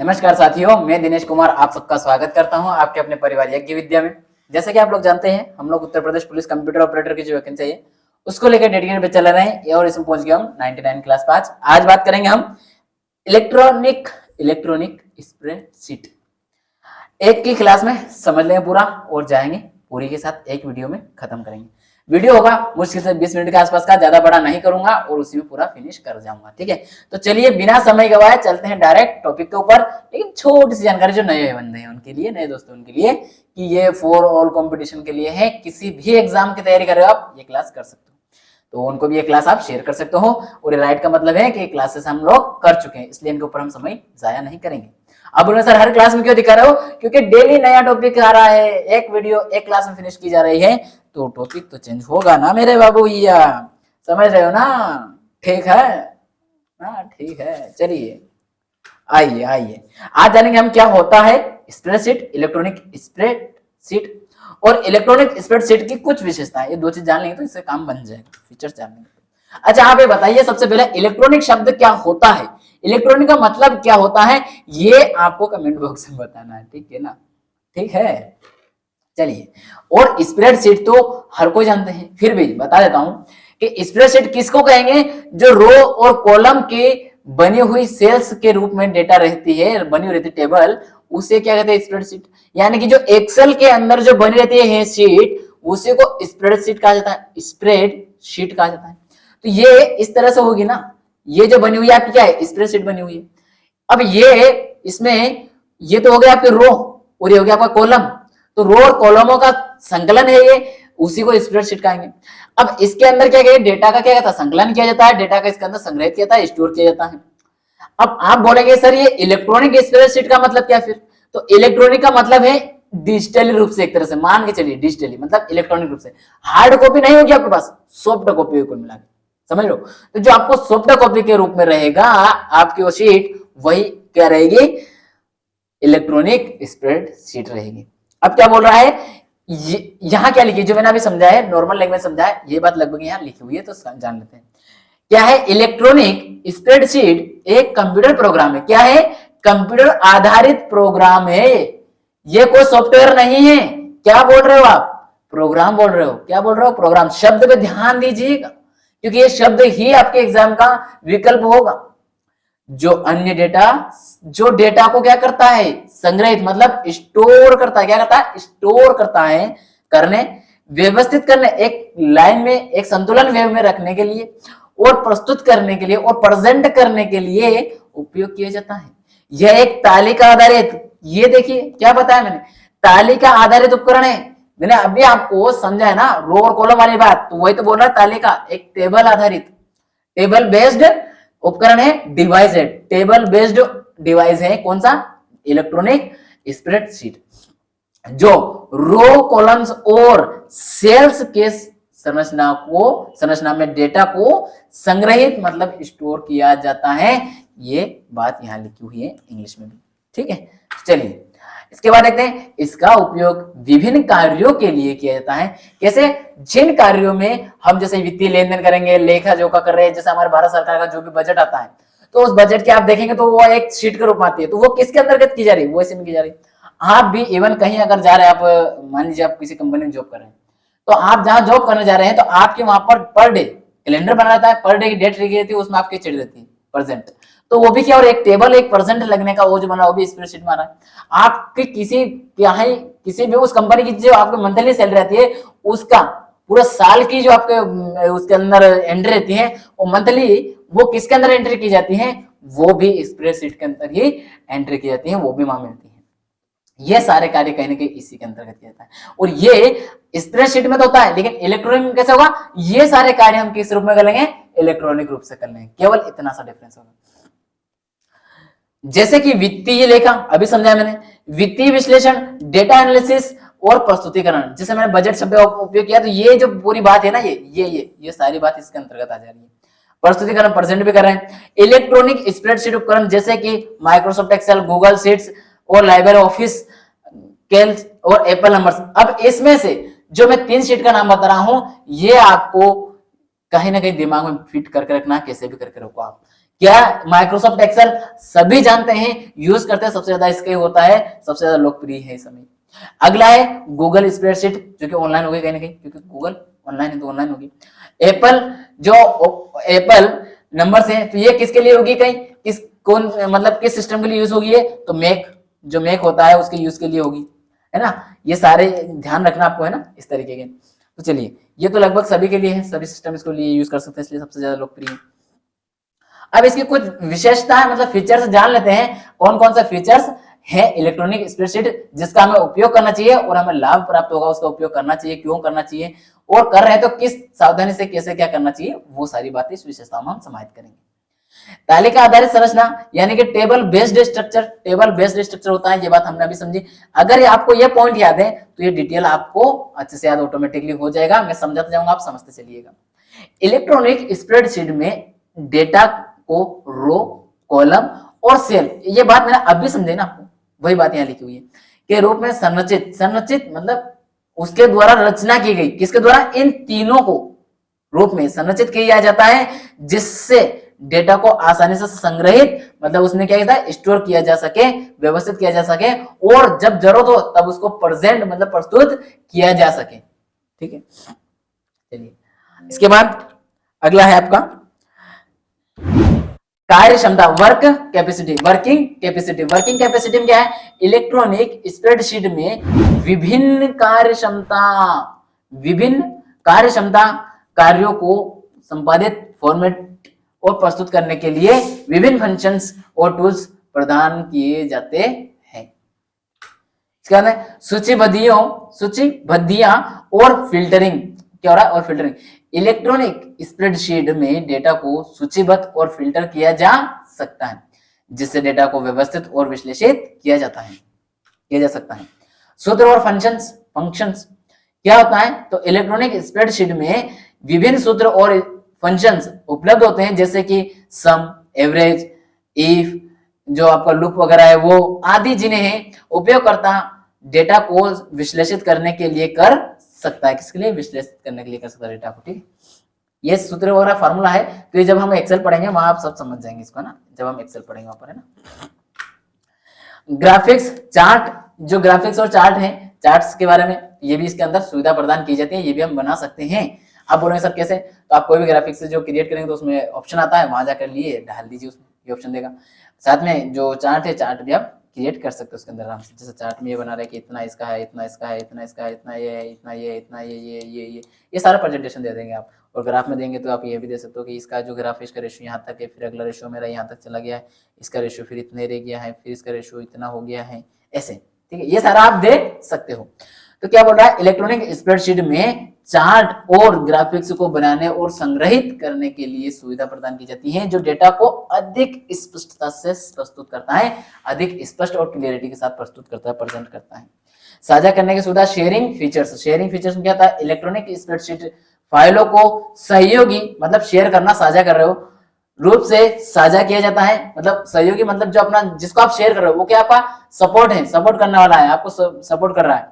नमस्कार साथियों, मैं दिनेश कुमार आप सबका स्वागत करता हूं आपके अपने परिवार यज्ञ विद्या में। जैसा कि आप लोग जानते हैं, हम लोग Uttar Pradesh police computer operator की जो वैकेंसी है उसको लेकर डेडिकेटेड पे चल रहे हैं और इसमें पहुंच गए हम 99 क्लास 5। आज बात करेंगे हम इलेक्ट्रॉनिक स्प्रेडशीट। एक की क्लास में समझ लेंगे पूरा और जाएंगे पूरी के साथ एक वीडियो में खत्म करेंगे। वीडियो होगा मुश्किल से 20 मिनट के आसपास का, ज्यादा बड़ा नहीं करूंगा और उसी में पूरा फिनिश कर जाऊंगा। ठीक है, तो चलिए बिना समय गवाए चलते हैं डायरेक्ट टॉपिक के ऊपर। लेकिन छोटी सी जानकारी जो नए बंदे हैं उनके लिए, नए दोस्तों उनके लिए, कि ये फॉर ऑल कंपटीशन के लिए है। किसी भी एग्जाम की तैयारी कर रहे हो आप, ये क्लास कर सकते हो, तो उनको भी ये क्लास आप शेयर कर सकते हो। और ये राइट का मतलब है कि क्लासेस हम लोग कर चुके हैं, इसलिए इनके ऊपर हम समय जाया नहीं करेंगे। अब बोले सर हर क्लास में क्यों दिखा रहे हो? क्योंकि डेली नया टॉपिक आ रहा है, एक वीडियो एक क्लास में फिनिश की जा रही है, तो टॉपिक तो चेंज होगा ना मेरे बाबू भैया, समझ रहे हो ना? ठीक है ना? ठीक है, चलिए आइए आइए आज जानेंगे हम क्या होता है स्प्रेडशीट, इलेक्ट्रॉनिक स्प्रेडशीट और इलेक्ट्रॉनिक स्प्रेडशीट की कुछ विशेषताएं। ये दो चीज जान लेंगे तो इससे काम बन जाएगा, फीचर्स जान लेंगे। अच्छा आप ये बताइए सबसे पहले इलेक्ट्रॉनिक शब्द क्या होता है, इलेक्ट्रॉनिक का मतलब क्या होता है, ये आपको कमेंट बॉक्स में बताना है। ठीक है ना? ठीक है, चलिए। और स्प्रेडशीट तो हर कोई जानते हैं, फिर भी बता देता हूं कि स्प्रेडशीट किसको कहेंगे? जो रो और कॉलम के बनी हुई सेल्स के रूप में डेटा रहती है, बनी हुई रहती टेबल, उसे क्या कहते हैं? स्प्रेडशीट। यानी कि जो एक्सेल के अंदर जो बनी रहती है शीट, उसी को स्प्रेडशीट कहा जाता है, स्प्रेडशीट कहा जाता है। तो ये इस तरह से होगी ना, ये जो बनी हुई है आपकी क्या है? स्प्रेडशीट बनी हुई है। अब ये इसमें ये तो हो गया आपके रो और ये हो गया आपका कॉलम, तो रो और कॉलमों का संकलन है ये, उसी को स्प्रेडशीट कहेंगे। अब इसके अंदर क्या किया? डेटा का क्या कहता है? संकलन किया जाता है, डेटा का इसके अंदर संग्रहित किया जाता है, स्टोर किया जाता है। अब आप बोलेंगे सर ये इलेक्ट्रॉनिक स्प्रेडशीट का मतलब क्या? फिर तो इलेक्ट्रॉनिक का मतलब है डिजिटली रूप से, एक तरह से मान के चलिए डिजिटली मतलब इलेक्ट्रॉनिक रूप से। हार्ड कॉपी नहीं होगी आपके पास, सॉफ्ट कॉपी को मिला के, समझ लो। तो जो आपको सॉफ्ट कॉपी के रूप में रहेगा आपकी वो शीट, वही क्या रहेगी? इलेक्ट्रॉनिक स्प्रेडशीट रहेगी। अब क्या बोल रहा है? यहां क्या लिखी, जो मैंने अभी समझा है, नॉर्मल लैंग्वेज समझा है, ये बात लगभग यहां लिखी हुई है, तो जान लेते हैं क्या है। इलेक्ट्रॉनिक स्प्रेडशीट एक कंप्यूटर प्रोग्राम है। क्या है? कंप्यूटर आधारित प्रोग्राम है, ये कोई सॉफ्टवेयर नहीं है। क्या बोल रहे हो आप? प्रोग्राम बोल रहे हो। क्या बोल रहे हो? प्रोग्राम। शब्द पे ध्यान दीजिएगा, क्योंकि ये शब्द ही आपके एग्जाम का विकल्प होगा। जो अन्य डेटा, जो डेटा को क्या करता है? संग्रहित मतलब स्टोर करता है। क्या करता है? स्टोर करता है, करने, व्यवस्थित करने, एक लाइन में, एक संतुलन वे में रखने के लिए और प्रस्तुत करने के लिए और प्रेजेंट करने के लिए उपयोग किया जाता है। यह एक तालिका आधारित, ये देखिए क्या बताया मैंने, तालिका आधारित उपकरण है। मैंने अभी आपको समझा है ना रो और कॉलम वाली बात, तो वही तो बोल रहा है तालिका, एक टेबल आधारित, टेबल बेस्ड उपकरण है, डिवाइस है, टेबल बेस्ड डिवाइस है। कौन सा? इलेक्ट्रॉनिक स्प्रेडशीट, जो रो कॉलम्स और सेल्स के संरचना में डेटा को संग्रहित मतलब स्टोर किया जाता है। ये बात यहां लिखी हुई है इंग्लिश में भी। ठीक है, चलिए इसके बाद देखते हैं इसका उपयोग विभिन्न कार्यों के लिए किया जाता है। कैसे? जिन कार्यों में हम जैसे वित्तीय लेन देन करेंगे, लेखा जोखा कर रहे हैं, जैसे हमारे भारत सरकार का जो भी बजट आता है, तो उस बजट के आप देखेंगे तो वो एक शीट के रूप में आती है, तो वो किसके अंतर्गत की जा रही है? वो इसी में की जा रही है। आप भी इवन कहीं अगर जा रहे हैं, आप मान लीजिए आप किसी कंपनी में जॉब कर रहे हैं, तो आप जहां जॉब करने जा रहे हैं तो आपके वहां पर डे कैलेंडर बना रहता है, पर डे की डेट लिखी रहती है, उसमें आपकी चिट देती है प्रेजेंट, तो वो भी क्या, और एक टेबल एक परसेंट लगने का वो जो बना वो भी स्प्रेडशीट में आ रहा है। आपकी किसी भी उस कंपनी की जो आपकी मंथली सैलरी रहती है, उसका पूरा साल की जो आपके उसके अंदर एंट्री रहती है, वो मंथली वो किसके अंदर एंट्री की जाती है? वो भी स्प्रेडशीट के अंदर ही एंट्री की जाती है, वो भी वहां मिलती है। ये सारे कार्य कहीं ना कहीं इसी के अंतर्गत किया जाता है, और ये स्प्रेडशीट में तो होता है, लेकिन इलेक्ट्रॉनिक में कैसे होगा? ये सारे कार्य हम किस रूप में कर लेंगे? इलेक्ट्रॉनिक रूप से कर लेंगे। केवल इतना सा डिफरेंस होगा। जैसे कि वित्तीय लेखा अभी समझाया मैंने, वित्तीय विश्लेषण, डेटा एनालिसिस और प्रस्तुतिकरण, जैसे मैंने बजट शब्द का उपयोग किया, तो ये जो पूरी बात है ना, ये सारी बात इसके अंतर्गत आ जा रही है। प्रस्तुतिकरण प्रेजेंट भी कर रहे हैं। इलेक्ट्रॉनिक स्प्रेडशीट उपकरण जैसे कि माइक्रोसॉफ्ट एक्सेल, गूगल शीट्स और लाइब्रेरी ऑफिस कैल्क और एप्पल नंबर्स। अब इसमें से जो मैं 3 शीट का नाम बता रहा हूं, ये आपको कहीं ना कहीं दिमाग में फिट करके रखना, कैसे भी करके रखो आप, क्या माइक्रोसॉफ्ट एक्सेल सभी जानते हैं, यूज करते हैं, सबसे ज्यादा इसका ही होता है, सबसे ज्यादा लोकप्रिय है इस समय। अगला है गूगल स्प्रेडशीट, जो कि ऑनलाइन होगी कहीं ना कहीं, क्योंकि गूगल ऑनलाइन है तो ऑनलाइन होगी। एप्पल, जो एप्पल नंबर्स है, तो ये किसके लिए होगी, कहीं किस कौन मतलब किस सिस्टम के लिए यूज होगी, ये तो मैक, जो मैक होता है उसके यूज के लिए होगी, है ना। ये सारे ध्यान रखना आपको, है ना, इस तरीके के। तो चलिए, ये तो लगभग सभी के लिए है, सभी सिस्टम इसको लिए यूज कर सकते हैं, इसलिए सबसे ज्यादा लोकप्रिय है। अब इसकी कुछ विशेषताएं मतलब फीचर्स जान लेते हैं, कौन कौन सा फीचर्स है इलेक्ट्रॉनिक स्प्रेडशीट जिसका हमें उपयोग करना चाहिए और हमें लाभ प्राप्त होगा, उसका उपयोग करना चाहिए, क्यों करना चाहिए, और कर रहे हैं तो किस सावधानी से कैसे क्या करना चाहिए, वो सारी बातें इस विशेषताओं में हम समाहित करेंगे। तालिका आधारित संरचना यानी कि table based structure, table based structure होता है, ये बात हमने अभी समझी। अगर आपको ये पॉइंट याद है तो ये डिटेल आपको अच्छे से याद ऑटोमेटिकली हो जाएगा, मैं समझाता जाऊंगा, आप समझते चलिएगा। इलेक्ट्रॉनिक स्प्रेडशीट में डेटा को रो, कॉलम और सेल, ये बात मैंने अभी समझे ना आपको, वही बात यहाँ लिखी हुई है, के रूप में संरचित, संरचित मतलब उसके द्वारा रचना की गई, किसके द्वारा, इन तीनों को रूप में संरचित किया जाता है, जिससे डेटा को आसानी से संग्रहित मतलब उसमें क्या है, स्टोर किया जा सके, व्यवस्थित किया जा सके, और जब जरूरत हो तब उसको प्रेजेंट मतलब प्रस्तुत किया जा सके। ठीक है, चलिए इसके बाद अगला है आपका कार्य क्षमता, work capacity, working capacity. Working capacity में क्या है, इलेक्ट्रॉनिक स्प्रेडशीट में विभिन्न कार्य क्षमता, विभिन्न कार्य क्षमता कार्यों को संपादित, फॉर्मेट और प्रस्तुत करने के लिए विभिन्न फंक्शंस और टूल्स प्रदान किए जाते हैं। इसका मतलब सूचीबद्धियों, सूचीबद्धियां और फिल्टरिंग, क्या हो रहा है, और फिल्टरिंग। इलेक्ट्रॉनिक स्प्रेडशीट में डेटा को सूचीबद्ध और फिल्टर किया जा सकता है, जिससे डेटा को व्यवस्थित और विश्लेषित किया जाता है, किया जा सकता है। सूत्र और फंक्शंस, फंक्शंस क्या होता है, तो इलेक्ट्रॉनिक स्प्रेडशीट में विभिन्न सूत्र और फंक्शंस उपलब्ध होते हैं, जैसे कि सम, एवरेज, इफ, जो आपका लूप वगैरह है वो आदि, जिन्हें उपयोगकर्ता डेटा को विश्लेषित करने के लिए कर सकता है, किसके लिए, विश्लेषित करने के लिए कर सकता है डेटा को। ठीक, ये सूत्र वगैरह फार्मूला है, तो ये जब हम एक्सेल पढ़ेंगे वहां आप सब समझ जाएंगे इसको ना, जब हम एक्सेल पढ़ेंगे वहां पर, है ना। ग्राफिक्स, चार्ट, जो ग्राफिक्स और चार्ट है, चार्ट्स के बारे में ये भी इसके अंदर सुविधा प्रदान की जाती है, ये भी हम बना सकते हैं। आप बोलेंगे सर कैसे, तो आप कोई भी ग्राफिक्स जो क्रिएट करेंगे तो उसमें ऑप्शन आता है, वहां जाकर लिए डाल दीजिए, उसमें ये ऑप्शन देगा। साथ में जो चार्ट है, चार्ट भी आप क्रिएट कर सकते हो उसके अंदर आराम से, जैसे चार्ट में ये बना रहे हैं कि इतना इसका है, इतना इसका है, इतना इसका है, इतना ये है, इतना ये, इतना ये सारा प्रेजेंटेशन दे देंगे आप। और ग्राफ में देंगे तो आप ये भी दे सकते हो कि इसका जो ग्राफ, इसका रेशियो यहाँ तक है, फिर अगला रेशियो मेरा यहाँ तक चला गया है, इसका रेशियो फिर इतने रह गया है, फिर इसका रेशियो इतना हो गया है, ऐसे। ठीक है, ये सारा आप देख सकते हो। तो क्या बोल रहा है, इलेक्ट्रॉनिक स्प्रेडशीट में चार्ट और ग्राफिक्स को बनाने और संग्रहित करने के लिए सुविधा प्रदान की जाती है, जो डेटा को अधिक स्पष्टता से प्रस्तुत करता है, अधिक स्पष्ट और क्लियरिटी के साथ प्रस्तुत करता है, प्रेजेंट करता है। साझा करने की सुविधा, शेयरिंग फीचर्स, शेयरिंग फीचर्स में क्या था, इलेक्ट्रॉनिक स्प्रेडशीट फाइलों को सहयोगी मतलब शेयर करना, साझा कर रहे हो रूप से साझा किया जाता है, मतलब सहयोगी मतलब जो अपना जिसको आप शेयर कर रहे हो वो क्या आपका सपोर्ट है, सपोर्ट करने वाला है, आपको सपोर्ट कर रहा है,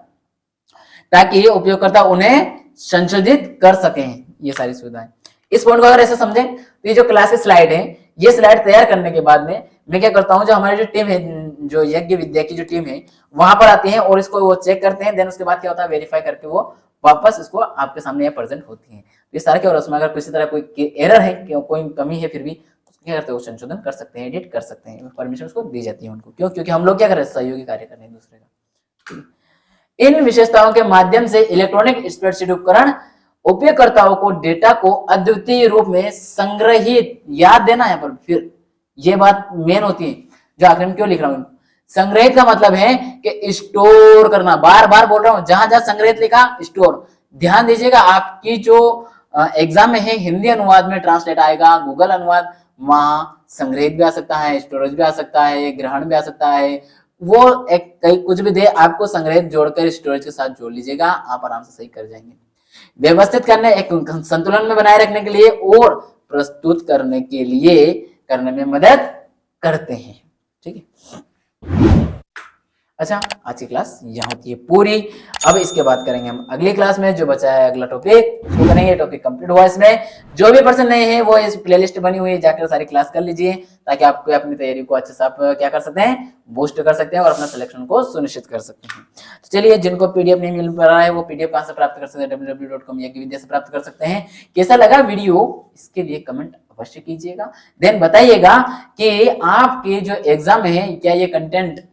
ताकि उपयोगकर्ता उन्हें संशोधित कर सके। ये सारी सुविधाएं, इस पॉइंट को अगर ऐसे समझे तो ये जो क्लास की स्लाइड है, ये स्लाइड तैयार करने के बाद में मैं क्या करता हूं, जो हमारी जो टीम है, जो यज्ञ विद्या की जो टीम है, वहां पर आती है और इसको वो चेक करते हैं, देन उसके बाद क्या होता है, वेरीफाई करके वो वापस इसको आपके सामने प्रेजेंट होती है। तो ये सारा क्या हो रहा है, उसमें अगर किसी तरह कोई एरर है, कोई कमी है, फिर भी क्या करते हैं, वो संशोधन कर सकते हैं, एडिट कर सकते हैं, परमिशन उसको दी जाती है उनको। क्यों, क्योंकि हम लोग क्या कर रहे हैं, सहयोगी कार्य कर रहे हैं दूसरे का। इन विशेषताओं के माध्यम से इलेक्ट्रॉनिक स्प्रेडशीट उपकरण उपयोगकर्ताओं को डेटा को अद्वितीय रूप में संग्रहित, याद देना है, पर फिर ये बात मेन होती है, जो आखिर में क्यों लिख रहा हूं, संग्रहित का मतलब है कि स्टोर करना, बार बार बोल रहा हूं, जहां जहां संग्रहित लिखा स्टोर, ध्यान दीजिएगा। आपकी जो एग्जाम में है, हिंदी अनुवाद में ट्रांसलेट आएगा, गूगल अनुवाद, वहां संग्रहित भी आ सकता है, स्टोरेज भी आ सकता है, ग्रहण भी आ सकता है, वो एक कई कुछ भी दे, आपको संग्रहित जोड़कर स्टोरेज के साथ जोड़ लीजिएगा, आप आराम से सही कर जाएंगे। व्यवस्थित करने, एक संतुलन में बनाए रखने के लिए और प्रस्तुत करने के लिए, करने में मदद करते हैं। ठीक है, अच्छा, आज की क्लास यहाँ होती है पूरी। अब इसके बाद करेंगे हम अगली क्लास में, जो बचा है अगला टॉपिक उसको करेंगे। टॉपिक कंप्लीट हुआ इसमें। जो भी पर्सन नए हैं वो इस प्लेलिस्ट बनी हुई है, जाकर सारी क्लास कर लीजिए, ताकि आपको अपनी तैयारी को अच्छे से आप क्या कर सकते हैं, बूस्ट कर सकते हैं और अपना सिलेक्शन को सुनिश्चित कर सकते हैं। तो चलिए, जिनको पीडीएफ नहीं मिल पा रहा है वो पीडीएफ कहाँ से प्राप्त कर सकते हैं, www.com से प्राप्त कर सकते हैं। कैसा लगा वीडियो, इसके लिए कमेंट अवश्य कीजिएगा। देन बताइएगा कि आपके जो एग्जाम है, क्या ये कंटेंट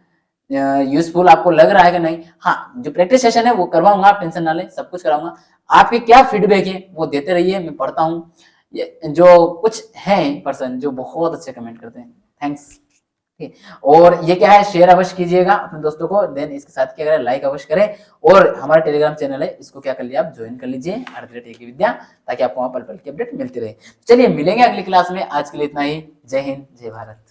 यूजफुल आपको लग रहा है कि नहीं। हाँ, जो प्रैक्टिस सेशन है वो करवाऊंगा, आप टेंशन ना लें, सब कुछ कराऊंगा। आपके क्या फीडबैक है वो देते रहिए, मैं पढ़ता हूँ। जो कुछ हैं पर्सन जो बहुत अच्छे कमेंट करते हैं, थैंक्स। और ये क्या है, शेयर अवश्य कीजिएगा अपने दोस्तों को। देन इसके साथ क्या करें, लाइक अवश्य करें। और हमारा टेलीग्राम चैनल है, इसको क्या कर लिया आप, ज्वाइन कर लीजिए, @AK-विद्या, ताकि आपको वहां पल पल की अपडेट मिलती रहे। चलिए मिलेंगे अगली क्लास में, आज के लिए इतना ही। जय हिंद, जय भारत।